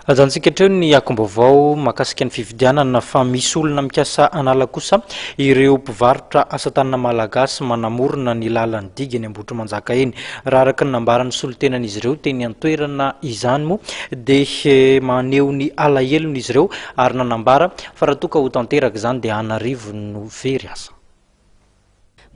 Ajantsika hatreo ny akombavao mahakasika ny fividianana fa misy olona mikasa hanala kosa ireo mpivarotra asa-tanana malagasy manamorona ny lalan'ny digue ny Ambohitrimanjaka eny. Raha araka ny nambaran'ny solontenan'izy ireo teny an-toerana izany moa dia maneho ny alahelon'izy ireo ary nanambara fa raha toa ka ho tanteraka izany dia anarivo no very asa.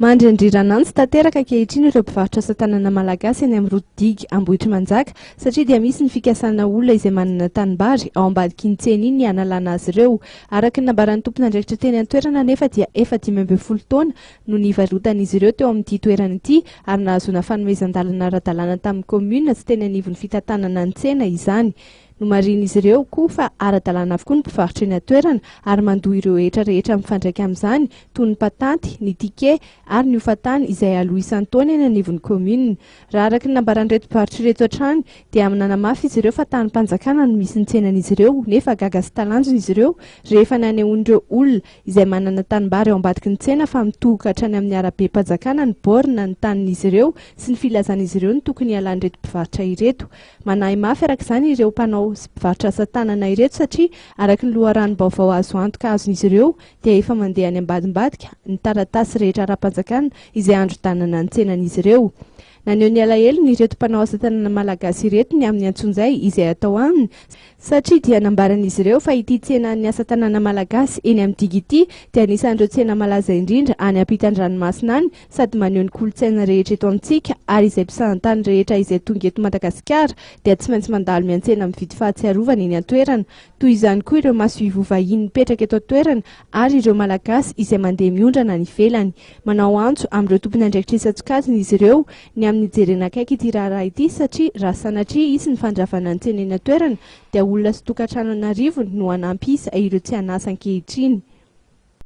Mandrendriranantsy tanteraka ankehitriny ireo mpivarotra asa-tanana malagasy eny amin'ny digue Ambohitrimanjaka satria dia misy ny fikasana olona izay manana tanimbary ao ambadiky ny tsena iny ny hanalana azy ireo. Araka ny nambaran'ny tompon'andraikitra teny an-toerana nefa dia 20 taona no nivarotan'izy ireo teo amin'ity toerana ity ary nahazoana fanomezan-dalana ara-dalàna tamin'ny commune sy teny anivon'ny fitantanana ny tsena izany. No marin'izy ireo koa fa ara-dalàna avokoa ny mpivarotra eny an-toerana ary mandoa ireo rehetra mifandraika amin'izany toy ny patanty, ny digue ary ny hofatany izay aloha isan'ny taona eny anivon'ny commune. Raha araka ny nambaran'ireto mpivarotra ireto hatrany dia aminana mafy izy ireo fa tany-panjakana no misy ny tsenan'izy ireo nefa gaga sy talanjona izy ireo rehefa nanehoan'ireo olona izay manana tanimbary ao ambadiky ny tsena fa mitoka hatrany amin'ny arabe-panjakana ny borna ny tanin'izy ireo sy ny filazan'izy ireo ny tokony halan'ireto mpivarotra ireto. Manahy mafy araka izany ireo mpanao sy mpivarotra asa-tanana ireto satria araka ny loharanom-baovao azo antoka azon'izy ireo dia efa mandeha any ambadimbadika ny taratasy rehetra ara-panjakana izay andro-danana ny tsenan'izy ireo. Naneho ny alahelo ny ireto mpanao asa-tanana malagasy ireto ny amin'ny antsoinjay izay atao aminy satria dia nambaran'izy ireo fa ity tsena ny asa-tanana malagasy eny amin'ny digue ity dia anisan'ireo tsena malaza indrindra any ampitan-dranomasina any sady maneho ny kolontsaina rehetra eto amintsika ary izay mpisanantany rehetra izay tonga eto Madagasikara dia tsy maintsy mandalo miantsena mividy fahatsiarovana eny an-toerana. Toy izany koa ireo maso-ivo vahiny mipetraka eto an-toerana ary ireo malagasy izay mandeha miondrana any ivelany. Manao antso amin'ireo tompony andraikitra isan-tsokajiny izy ireo ny amin'ny jerena akaiky ity raha ity satria raha sanatria izy ny fandravana ny tsena eny an-toerana dia olona sy tokantrano anarivony no hanampy isa ireo tsy hanasa ankehitriny.